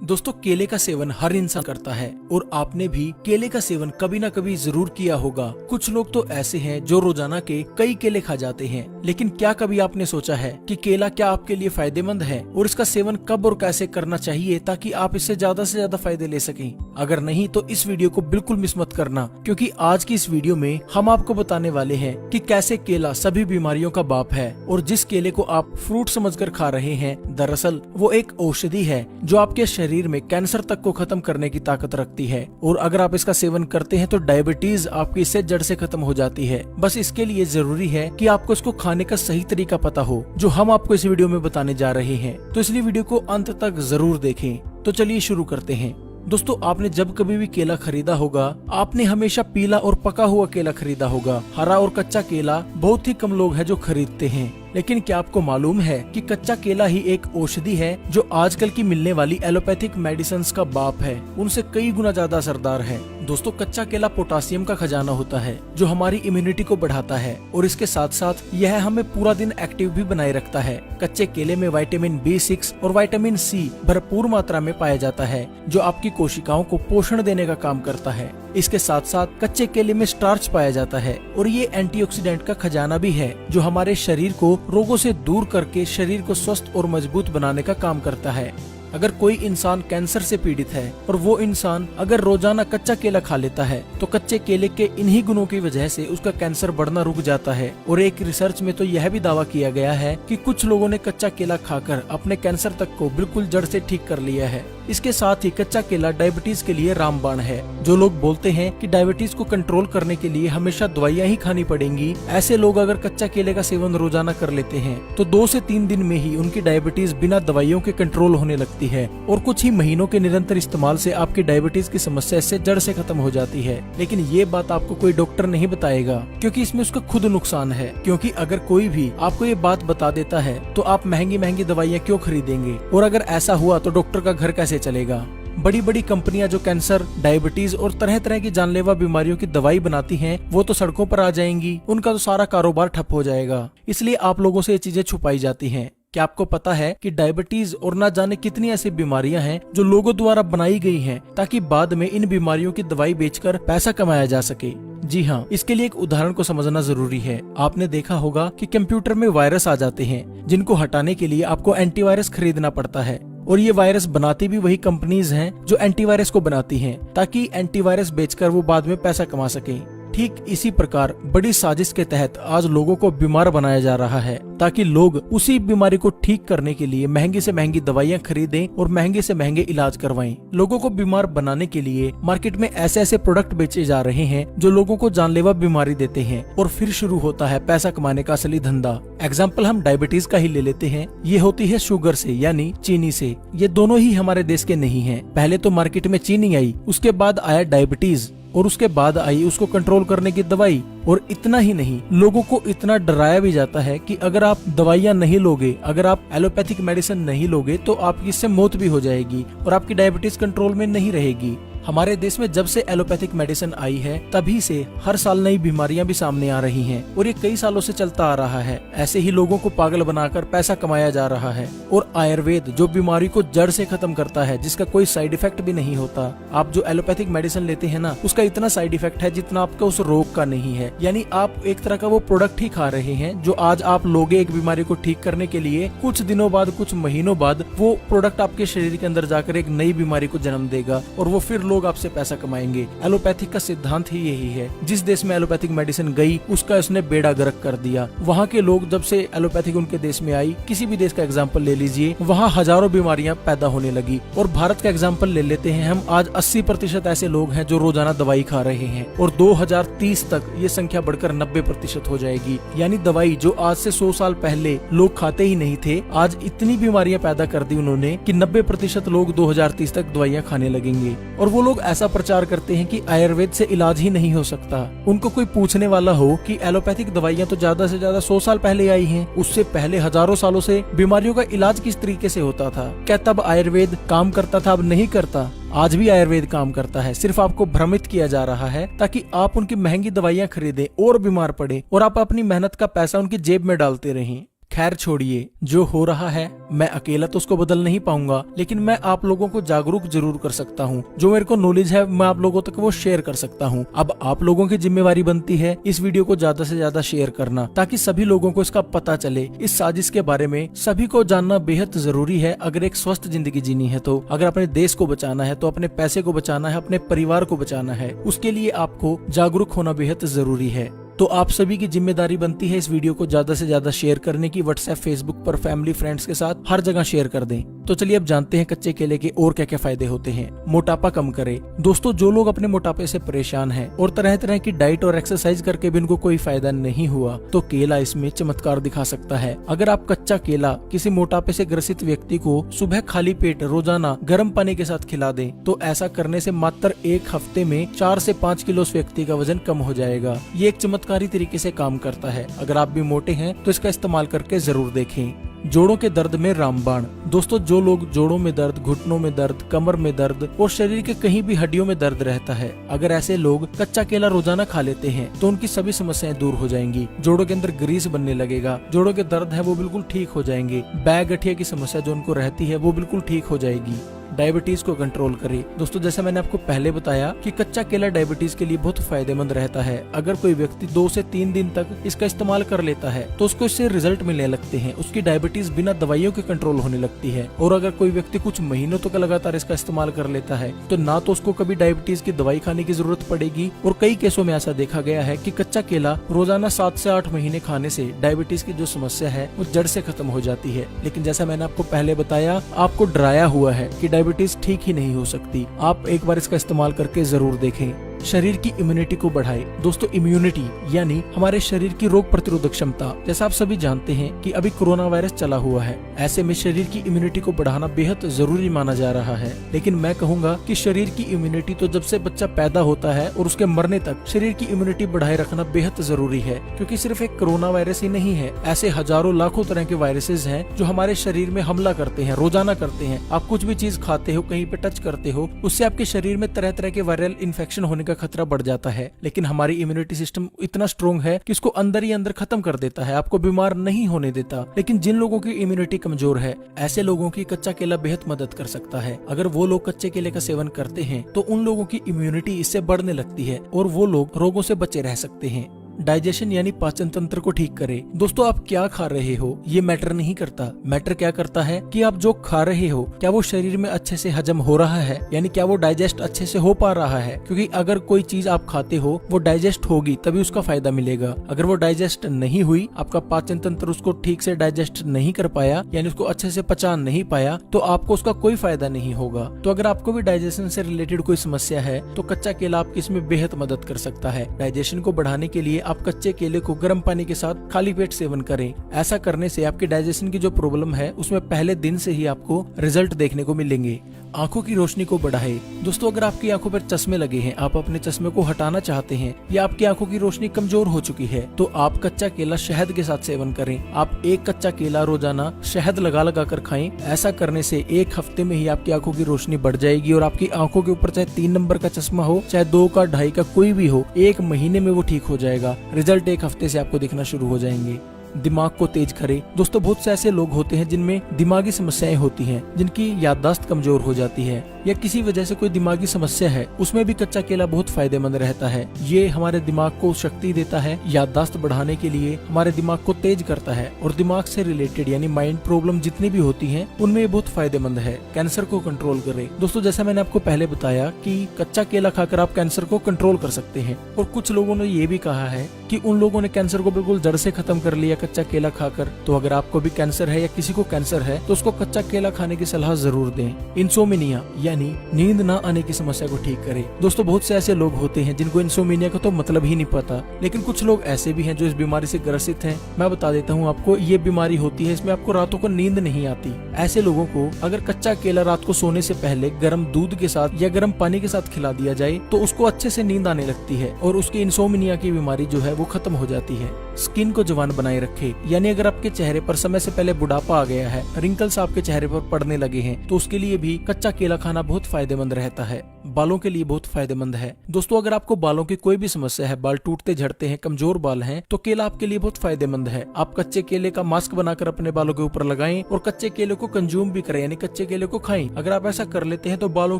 दोस्तों, केले का सेवन हर इंसान करता है और आपने भी केले का सेवन कभी ना कभी जरूर किया होगा। कुछ लोग तो ऐसे हैं जो रोजाना के कई केले खा जाते हैं, लेकिन क्या कभी आपने सोचा है कि केला क्या आपके लिए फायदेमंद है और इसका सेवन कब और कैसे करना चाहिए ताकि आप इससे ज्यादा फायदे ले सकें। अगर नहीं तो इस वीडियो को बिल्कुल मिस मत करना, क्योंकि आज की इस वीडियो में हम आपको बताने वाले हैं कि कैसे केला सभी बीमारियों का बाप है और जिस केले को आप फ्रूट समझकर खा रहे हैं, दरअसल वो एक औषधि है जो आपके शरीर में कैंसर तक को खत्म करने की ताकत रखती है। और अगर आप इसका सेवन करते हैं तो डायबिटीज आपकी इससे जड़ से खत्म हो जाती है। बस इसके लिए जरूरी है कि आपको इसको खाने का सही तरीका पता हो, जो हम आपको इस वीडियो में बताने जा रहे हैं। तो इसलिए वीडियो को अंत तक जरूर देखें। तो चलिए शुरू करते हैं। दोस्तों, आपने जब कभी भी केला खरीदा होगा, आपने हमेशा पीला और पका हुआ केला खरीदा होगा। हरा और कच्चा केला बहुत ही कम लोग हैं जो खरीदते हैं। लेकिन क्या आपको मालूम है कि कच्चा केला ही एक औषधि है जो आजकल की मिलने वाली एलोपैथिक मेडिसिन का बाप है, उनसे कई गुना ज्यादा असरदार है। दोस्तों, कच्चा केला पोटासियम का खजाना होता है जो हमारी इम्यूनिटी को बढ़ाता है और इसके साथ साथ यह हमें पूरा दिन एक्टिव भी बनाए रखता है। कच्चे केले में विटामिन B6 और विटामिन C भरपूर मात्रा में पाया जाता है, जो आपकी कोशिकाओं को पोषण देने का काम करता है। इसके साथ साथ कच्चे केले में स्टार्च पाया जाता है और ये एंटीऑक्सीडेंट का खजाना भी है, जो हमारे शरीर को रोगों से दूर करके शरीर को स्वस्थ और मजबूत बनाने का काम करता है। अगर कोई इंसान कैंसर से पीड़ित है और वो इंसान अगर रोजाना कच्चा केला खा लेता है तो कच्चे केले के इन्हीं गुणों की वजह से उसका कैंसर बढ़ना रुक जाता है। और एक रिसर्च में तो यह भी दावा किया गया है कि कुछ लोगों ने कच्चा केला खाकर अपने कैंसर तक को बिल्कुल जड़ से ठीक कर लिया है। इसके साथ ही कच्चा केला डायबिटीज के लिए रामबाण है। जो लोग बोलते हैं कि डायबिटीज को कंट्रोल करने के लिए हमेशा दवाइयाँ ही खानी पड़ेंगी, ऐसे लोग अगर कच्चा केले का सेवन रोजाना कर लेते हैं तो 2 से 3 दिन में ही उनकी डायबिटीज बिना दवाइयों के कंट्रोल होने लगती है और कुछ ही महीनों के निरंतर इस्तेमाल से आपकी डायबिटीज की समस्या इससे जड़ से खत्म हो जाती है। लेकिन ये बात आपको कोई डॉक्टर नहीं बताएगा, क्योंकि इसमें उसका खुद नुकसान है। क्योंकि अगर कोई भी आपको ये बात बता देता है तो आप महंगी दवाइयाँ क्यों खरीदेंगे, और अगर ऐसा हुआ तो डॉक्टर का घर कैसे चलेगा। बड़ी बड़ी कंपनियां जो कैंसर, डायबिटीज और तरह तरह की जानलेवा बीमारियों की दवाई बनाती हैं, वो तो सड़कों पर आ जाएंगी, उनका तो सारा कारोबार ठप हो जाएगा। इसलिए आप लोगों से ये चीजें छुपाई जाती हैं। क्या आपको पता है कि डायबिटीज और ना जाने कितनी ऐसी बीमारियां हैं जो लोगों द्वारा बनाई गई हैं ताकि बाद में इन बीमारियों की दवाई बेचकर पैसा कमाया जा सके। जी हाँ, इसके लिए एक उदाहरण को समझना जरूरी है। आपने देखा होगा कि कंप्यूटर में वायरस आ जाते हैं, जिनको हटाने के लिए आपको एंटीवायरस खरीदना पड़ता है। और ये वायरस बनाती भी वही कंपनीज हैं जो एंटीवायरस को बनाती हैं, ताकि एंटीवायरस बेचकर वो बाद में पैसा कमा सकें। ठीक इसी प्रकार बड़ी साजिश के तहत आज लोगों को बीमार बनाया जा रहा है, ताकि लोग उसी बीमारी को ठीक करने के लिए महंगी से महंगी दवाइयां खरीदें और महंगे से महंगे इलाज करवाएं। लोगों को बीमार बनाने के लिए मार्केट में ऐसे ऐसे प्रोडक्ट बेचे जा रहे हैं जो लोगों को जानलेवा बीमारी देते हैं, और फिर शुरू होता है पैसा कमाने का असली धंधा। एग्जाम्पल हम डायबिटीज का ही ले लेते हैं। ये होती है शुगर से, यानी चीनी से। ये दोनों ही हमारे देश के नहीं है। पहले तो मार्केट में चीनी आई, उसके बाद आया डायबिटीज, और उसके बाद आई उसको कंट्रोल करने की दवाई। और इतना ही नहीं, लोगों को इतना डराया भी जाता है कि अगर आप दवाइयां नहीं लोगे, अगर आप एलोपैथिक मेडिसिन नहीं लोगे तो आपकी इससे मौत भी हो जाएगी और आपकी डायबिटीज कंट्रोल में नहीं रहेगी। हमारे देश में जब से एलोपैथिक मेडिसिन आई है, तभी से हर साल नई बीमारियां भी सामने आ रही हैं और ये कई सालों से चलता आ रहा है। ऐसे ही लोगों को पागल बनाकर पैसा कमाया जा रहा है। और आयुर्वेद जो बीमारी को जड़ से खत्म करता है, जिसका कोई साइड इफेक्ट भी नहीं होता। आप जो एलोपैथिक मेडिसिन लेते हैं ना, उसका इतना साइड इफेक्ट है जितना आपका उस रोग का नहीं है। यानी आप एक तरह का वो प्रोडक्ट ही खा रहे हैं जो आज आप लोगे एक बीमारी को ठीक करने के लिए, कुछ दिनों बाद, कुछ महीनों बाद वो प्रोडक्ट आपके शरीर के अंदर जाकर एक नई बीमारी को जन्म देगा और वो फिर लोग आपसे पैसा कमाएंगे। एलोपैथिक का सिद्धांत ही यही है। जिस देश में एलोपैथिक मेडिसिन गई, उसका इसने बेड़ा गर्क कर दिया। वहाँ के लोग जब से एलोपैथिक उनके देश में आई, किसी भी देश का एग्जाम्पल ले लीजिए, वहाँ हजारों बीमारियां पैदा होने लगी। और भारत का एग्जाम्पल ले लेते हैं हम, आज 80% ऐसे लोग हैं जो रोजाना दवाई खा रहे हैं और 2030 तक ये संख्या बढ़कर 90% हो जाएगी। यानी दवाई जो आज से 100 साल पहले लोग खाते ही नहीं थे, आज इतनी बीमारियां पैदा कर दी उन्होंने कि 90% लोग 2030 तक दवाइयां खाने लगेंगे। और वो लोग ऐसा प्रचार करते हैं कि आयुर्वेद से इलाज ही नहीं हो सकता। उनको कोई पूछने वाला हो कि एलोपैथिक दवाइयां तो ज्यादा से ज्यादा 100 साल पहले आई हैं, उससे पहले हजारों सालों से बीमारियों का इलाज किस तरीके से होता था? क्या तब आयुर्वेद काम करता था? अब नहीं करता। आज भी आयुर्वेद काम करता है, सिर्फ आपको भ्रमित किया जा रहा है ताकि आप उनकी महंगी दवाइयां खरीदें और बीमार पड़े और आप अपनी मेहनत का पैसा उनकी जेब में डालते रहें। खैर छोड़िए, जो हो रहा है मैं अकेला तो उसको बदल नहीं पाऊंगा, लेकिन मैं आप लोगों को जागरूक जरूर कर सकता हूँ। जो मेरे को नॉलेज है मैं आप लोगों तक वो शेयर कर सकता हूँ। अब आप लोगों की जिम्मेवारी बनती है इस वीडियो को ज्यादा से ज्यादा शेयर करना, ताकि सभी लोगों को इसका पता चले। इस साजिश के बारे में सभी को जानना बेहद जरूरी है अगर एक स्वस्थ जिंदगी जीनी है तो। अगर अपने देश को बचाना है तो अपने पैसे को बचाना है, अपने परिवार को बचाना है, उसके लिए आपको जागरूक होना बेहद जरूरी है। तो आप सभी की जिम्मेदारी बनती है इस वीडियो को ज्यादा से ज्यादा शेयर करने की। व्हाट्सएप, फेसबुक पर, फैमिली, फ्रेंड्स के साथ हर जगह शेयर कर दें। तो चलिए अब जानते हैं कच्चे केले के और क्या क्या फायदे होते हैं। मोटापा कम करे। दोस्तों, जो लोग अपने मोटापे से परेशान हैं और तरह तरह की डाइट और एक्सरसाइज करके भी उनको कोई फायदा नहीं हुआ, तो केला इसमें चमत्कार दिखा सकता है। अगर आप कच्चा केला किसी मोटापे से ग्रसित व्यक्ति को सुबह खाली पेट रोजाना गर्म पानी के साथ खिला दें, तो ऐसा करने से मात्र एक हफ्ते में 4 से 5 किलो उस व्यक्ति का वजन कम हो जाएगा। ये एक चमत्कारी तरीके से काम करता है। अगर आप भी मोटे हैं तो इसका इस्तेमाल करके जरूर देखें। जोड़ों के दर्द में रामबाण। दोस्तों, जो लोग जोड़ों में दर्द, घुटनों में दर्द, कमर में दर्द और शरीर के कहीं भी हड्डियों में दर्द रहता है, अगर ऐसे लोग कच्चा केला रोजाना खा लेते हैं तो उनकी सभी समस्याएं दूर हो जाएंगी। जोड़ों के अंदर ग्रीस बनने लगेगा, जोड़ों के दर्द है वो बिल्कुल ठीक हो जाएंगे। बैक गठिया की समस्या जो उनको रहती है वो बिल्कुल ठीक हो जाएगी। डायबिटीज को कंट्रोल करे। दोस्तों, जैसे मैंने आपको पहले बताया कि कच्चा केला डायबिटीज के लिए बहुत फायदेमंद रहता है। अगर कोई व्यक्ति 2 से 3 दिन तक इसका इस्तेमाल कर लेता है तो उसको इससे रिजल्ट मिलने लगते हैं। उसकी डायबिटीज बिना दवाइयों के कंट्रोल होने लगती है। और अगर कोई व्यक्ति कुछ महीनों तक लगातार इसका इस्तेमाल कर लेता है तो ना तो उसको कभी डायबिटीज की दवाई खाने की जरूरत पड़ेगी, और कई केसों में ऐसा देखा गया है कि कच्चा केला रोजाना 7 से 8 महीने खाने से डायबिटीज की जो समस्या है वो जड़ से खत्म हो जाती है। लेकिन जैसा मैंने आपको पहले बताया, आपको डराया हुआ है कि डायबिटीज ठीक ही नहीं हो सकती। आप एक बार इसका इस्तेमाल करके जरूर देखें। शरीर की इम्यूनिटी को बढ़ाए। दोस्तों, इम्यूनिटी यानी हमारे शरीर की रोग प्रतिरोधक क्षमता। जैसा आप सभी जानते हैं कि अभी कोरोना वायरस चला हुआ है, ऐसे में शरीर की इम्यूनिटी को बढ़ाना बेहद जरूरी माना जा रहा है। लेकिन मैं कहूँगा कि शरीर की इम्यूनिटी तो जब से बच्चा पैदा होता है और उसके मरने तक शरीर की इम्यूनिटी बढ़ाए रखना बेहद जरूरी है, क्योंकि सिर्फ एक कोरोना वायरस ही नहीं है, ऐसे हजारों लाखों तरह के वायरसेस हैं जो हमारे शरीर में हमला करते हैं, रोजाना करते हैं। आप कुछ भी चीज खाते हो, कहीं पे टच करते हो, उससे आपके शरीर में तरह तरह के वायरल इन्फेक्शन होने का खतरा बढ़ जाता है। लेकिन हमारी इम्यूनिटी सिस्टम इतना स्ट्रॉन्ग है कि इसको अंदर ही अंदर खत्म कर देता है, आपको बीमार नहीं होने देता। लेकिन जिन लोगों की इम्यूनिटी कमजोर है, ऐसे लोगों की कच्चा केला बेहद मदद कर सकता है। अगर वो लोग कच्चे केले का सेवन करते हैं तो उन लोगों की इम्यूनिटी इससे बढ़ने लगती है और वो लोग रोगों से बचे रह सकते हैं। डाइजेशन यानी पाचन तंत्र को ठीक करे। दोस्तों, आप क्या खा रहे हो ये मैटर नहीं करता। मैटर क्या करता है कि आप जो खा रहे हो क्या वो शरीर में अच्छे से हजम हो रहा है, यानी क्या वो डाइजेस्ट अच्छे से हो पा रहा है। क्योंकि अगर कोई चीज आप खाते हो वो डाइजेस्ट होगी तभी उसका फायदा मिलेगा। अगर वो डाइजेस्ट नहीं हुई, आपका पाचन तंत्र उसको ठीक से डाइजेस्ट नहीं कर पाया, यानी उसको अच्छे से पचा नहीं पाया, तो आपको उसका कोई फायदा नहीं होगा। तो अगर आपको भी डाइजेशन से रिलेटेड कोई समस्या है तो कच्चा केला आपकी इसमें बेहद मदद कर सकता है। डाइजेशन को बढ़ाने के लिए आप कच्चे केले को गर्म पानी के साथ खाली पेट सेवन करें। ऐसा करने से आपके डाइजेशन की जो प्रॉब्लम है उसमें पहले दिन से ही आपको रिजल्ट देखने को मिलेंगे। आंखों की रोशनी को बढ़ाए। दोस्तों, अगर आपकी आंखों पर चश्मे लगे हैं, आप अपने चश्मे को हटाना चाहते हैं या आपकी आंखों की रोशनी कमजोर हो चुकी है, तो आप कच्चा केला शहद के साथ सेवन करें। आप एक कच्चा केला रोजाना शहद लगा लगा कर खाएं। ऐसा करने से एक हफ्ते में ही आपकी आंखों की रोशनी बढ़ जाएगी और आपकी आंखों के ऊपर चाहे 3 नंबर का चश्मा हो, चाहे 2 का, 2.5 का, कोई भी हो, 1 महीने में वो ठीक हो जाएगा। रिजल्ट 1 हफ्ते से आपको दिखना शुरू हो जाएंगे। दिमाग को तेज करे। दोस्तों, बहुत से ऐसे लोग होते हैं जिनमें दिमागी समस्याएं होती हैं, जिनकी याददाश्त कमजोर हो जाती है या किसी वजह से कोई दिमागी समस्या है, उसमें भी कच्चा केला बहुत फायदेमंद रहता है। ये हमारे दिमाग को शक्ति देता है, याददाश्त बढ़ाने के लिए हमारे दिमाग को तेज करता है और दिमाग से रिलेटेड यानी माइंड प्रॉब्लम जितनी भी होती हैं उनमें ये बहुत फायदेमंद है। कैंसर को कंट्रोल करे। दोस्तों, जैसा मैंने आपको पहले बताया कि कच्चा केला खाकर आप कैंसर को कंट्रोल कर सकते हैं, और कुछ लोगों ने ये भी कहा है कि उन लोगों ने कैंसर को बिल्कुल जड़ से खत्म कर लिया कच्चा केला खाकर। तो अगर आपको भी कैंसर है या किसी को कैंसर है तो उसको कच्चा केला खाने की सलाह जरूर दें। इंसोमिनिया यानी नींद ना आने की समस्या को ठीक करे। दोस्तों, बहुत से ऐसे लोग होते हैं जिनको इंसोमिनिया का तो मतलब ही नहीं पता, लेकिन कुछ लोग ऐसे भी हैं जो इस बीमारी से ग्रसित हैं। मैं बता देता हूँ आपको, ये बीमारी होती है, इसमें आपको रातों को नींद नहीं आती। ऐसे लोगों को अगर कच्चा केला रात को सोने से पहले गर्म दूध के साथ या गर्म पानी के साथ खिला दिया जाए तो उसको अच्छे से नींद आने लगती है और उसकी इंसोमिनिया की बीमारी जो है वो खत्म हो जाती है। स्किन को जवान बनाए रखे। यानी अगर आपके चेहरे पर समय से पहले बुढ़ापा आ गया है, रिंकल्स आपके चेहरे पर पड़ने लगे हैं, तो उसके लिए भी कच्चा केला खाना बहुत फायदेमंद रहता है। बालों के लिए बहुत फायदेमंद है। दोस्तों, अगर आपको बालों की कोई भी समस्या है, बाल टूटते झड़ते हैं, कमजोर बाल हैं, तो केला आपके लिए बहुत फायदेमंद है। आप कच्चे केले का मास्क बनाकर अपने बालों के ऊपर लगाएं और कच्चे केले को कंज्यूम भी करें, यानी कच्चे केले को खाएं। अगर आप ऐसा कर लेते हैं तो बालों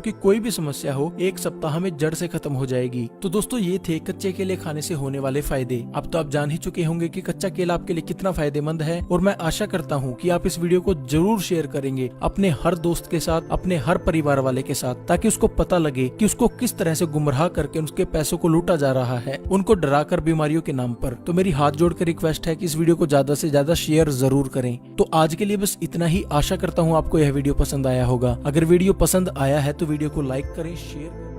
की कोई भी समस्या हो 1 सप्ताह में जड़ से खत्म हो जाएगी। तो दोस्तों, ये थे कच्चे केले खाने से होने वाले फायदे। अब तो आप जान ही चुके होंगे कि कच्चा केला आपके लिए कितना फायदेमंद है, और मैं आशा करता हूँ कि आप इस वीडियो को जरूर शेयर करेंगे अपने हर दोस्त के साथ, अपने हर परिवार वाले के साथ, ताकि उसको पता लगे कि उसको किस तरह से गुमराह करके उसके पैसों को लूटा जा रहा है, उनको डराकर बीमारियों के नाम पर। तो मेरी हाथ जोड़कर रिक्वेस्ट है कि इस वीडियो को ज्यादा से ज्यादा शेयर जरूर करें। तो आज के लिए बस इतना ही। आशा करता हूँ आपको यह वीडियो पसंद आया होगा। अगर वीडियो पसंद आया है तो वीडियो को लाइक करें, शेयर